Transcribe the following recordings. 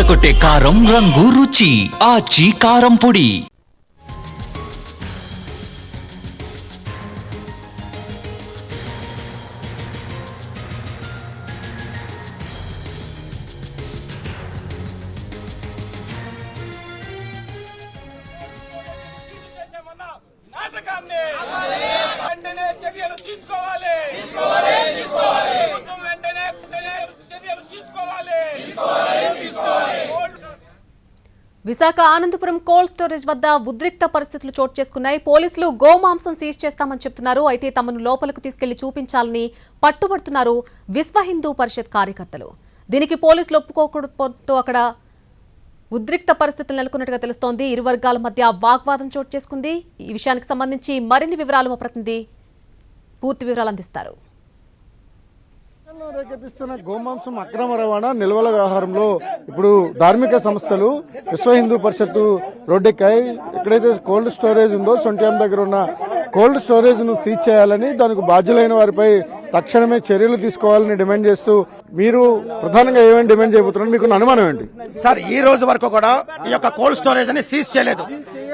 అదరగొట్టే కారం రంగు రుచి ఆచి కారం పొడి. విశాఖ ఆనందపురం కోల్డ్ స్టోరేజ్ వద్ద ఉద్రిక్త పరిస్థితులు చోటు చేసుకున్నాయి. పోలీసులు గోమాంసం సీజ్ చేస్తామని చెప్తున్నారు. అయితే తమను లోపలకు తీసుకెళ్లి చూపించాలని పట్టుబడుతున్నారు విశ్వ హిందూ పరిషత్ కార్యకర్తలు. దీనికి పోలీసులు ఒప్పుకోకపోవడంతో అక్కడ ఉద్రిక్త పరిస్థితులు నెలకొన్నట్టుగా తెలుస్తోంది. ఇరు వర్గాల మధ్య వాగ్వాదం చోటు చేసుకుంది. ఈ విషయానికి సంబంధించి మరిన్ని వివరాలు మా ప్రతినిధి పూర్తి వివరాలు అందిస్తారు. రేకెత్తిస్తున్న గోమాంసం అక్రమ రవాణా నిల్వల వ్యవహారంలో ఇప్పుడు ధార్మిక సంస్థలు విశ్వ హిందూ పరిషత్తు రోడ్డెక్కాయి. ఎక్కడైతే కోల్డ్ స్టోరేజ్ ఉందో సొంట్యాం దగ్గర ఉన్న కోల్డ్ స్టోరేజ్ ను సీజ్ చేయాలని, దానికి బాధ్యులైన వారిపై తక్షణమే చర్యలు తీసుకోవాలని డిమాండ్ చేస్తూ మీరు ప్రధానంగా ఏమేమి డిమాండ్ చేయబోతున్నారు, మీకు అనుమానం ఏంటి? సార్, ఈ రోజు వరకు కూడా ఈ యొక్క కోల్డ్ స్టోరేజ్ అని సీజ్ చేయలేదు.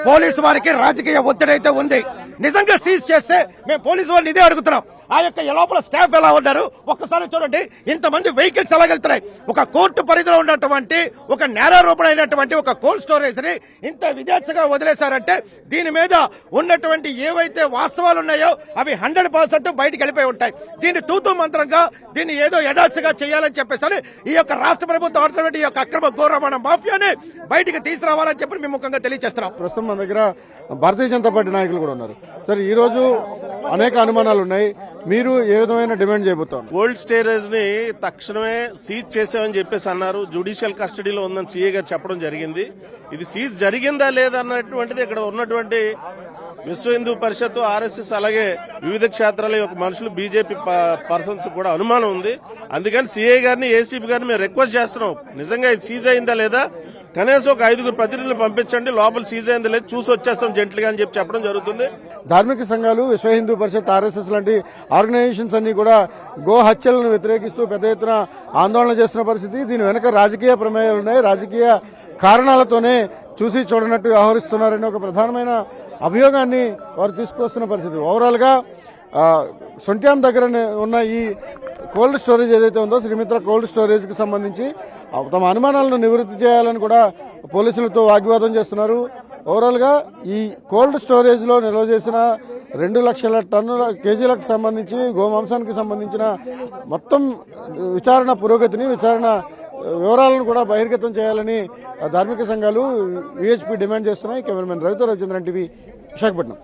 పోలీసు వారికి రాజకీయ ఒత్తిడి అయితే ఉంది. నిజంగా సీజ్ చేస్తే మేము పోలీసు వారిని ఇదే అడుగుతున్నాం. ఆ యొక్క లోపల స్టాఫ్ ఎలా ఉన్నారు ఒక్కసారి చూడండి. ఇంతమంది వెహికల్స్ ఎలా వెళ్తున్నాయి? ఒక కోర్టు పరిధిలో ఉన్నటువంటి ఒక నేరారోపణైనటువంటి ఒక కోల్డ్ స్టోరేజ్ ని ఇంత విదేశగా వదిలేశారంటే దీని మీద ఉన్నటువంటి ఏవైతే వాస్తవాలు ఉన్నాయో అవి 100% బయటకు వెళ్ళిపోయి ఉంటాయి. దీన్ని తూతూ మంత్రంగా దీన్ని ఏదో యథార్థంగా చేయాలని చెప్పేసి ఈ యొక్క రాష్ట్ర ప్రభుత్వం ఆడుతున్నటువంటి ఈ యొక్క అక్రమ గోరవాణా మాఫియాని బయటికి తీసుకురావాలని చెప్పి మేము ముఖ్యంగా తెలియజేస్తున్నాం. ప్రస్తుతం మన దగ్గర భారతీయ జనతా పార్టీ నాయకులు కూడా ఉన్నారు. సరే, ఈ రోజు అనేక అనుమానాలు ఉన్నాయి. మీరు ఏ విధమైన డిమాండ్ చేయబోతున్నారు? కోల్డ్ స్టోరేజ్ ని తక్షణమే సీజ్ చేసామని చెప్పేసి అన్నారు. జ్యుడిషియల్ కస్టడీలో ఉందని సీఏ గారు చెప్పడం జరిగింది. ఇది సీజ్ జరిగిందా లేదా అన్నటువంటిది ఇక్కడ ఉన్నటువంటి విశ్వ హిందూ పరిషత్, ఆర్ఎస్ఎస్, అలాగే వివిధ క్షేత్రాల యొక్క మనుషులు, బీజేపీ పర్సన్స్ కూడా అనుమానం ఉంది. అందుకని సీఐ గారిని, ఏసీపీ గారిని మేము రిక్వెస్ట్ చేస్తున్నాం, నిజంగా ఇది సీజ్ అయిందా లేదా కనీసం ఒక 5 ప్రతినిధులు పంపించండి, లోపల సీజ్ అయిందా లేదా చూసి వచ్చేస్తాం జెంట్లుగా అని చెప్పడం జరుగుతుంది. ధార్మిక సంఘాలు, విశ్వ హిందూ పరిషత్, ఆర్ఎస్ఎస్ లాంటి ఆర్గనైజేషన్స్ అన్ని కూడా గో హత్యలను వ్యతిరేకిస్తూ పెద్ద ఎత్తున ఆందోళన చేస్తున్న పరిస్థితి. దీని వెనుక రాజకీయ ప్రమేయాలున్నాయి. రాజకీయ కారణాలతోనే చూసి చూడనట్టు వ్యవహరిస్తున్నారని ఒక ప్రధానమైన అభియోగాన్ని వారు తీసుకొస్తున్న పరిస్థితి. ఓవరాల్ గా సొంట్యాం దగ్గర ఉన్న ఈ కోల్డ్ స్టోరేజ్ ఏదైతే ఉందో శ్రీమిత్ర కోల్డ్ స్టోరేజ్ కి సంబంధించి తమ అనుమానాలను నివృత్తి చేయాలని కూడా పోలీసులతో వాగ్వాదం చేస్తున్నారు. ఓవరాల్ గా ఈ కోల్డ్ స్టోరేజ్ లో నిల్వ చేసిన 2 లక్షల టన్నుల కేజీలకు సంబంధించి గోమాంసానికి సంబంధించిన మొత్తం విచారణ పురోగతిని, విచారణ వివరాలను కూడా బహిర్గతం చేయాలని ధార్మిక సంఘాలు, విహెచ్పి డిమాండ్ చేస్తున్నాయి. కెమెరామెన్ రవితో రవిచంద్రన్, టీవీ, విశాఖపట్నం.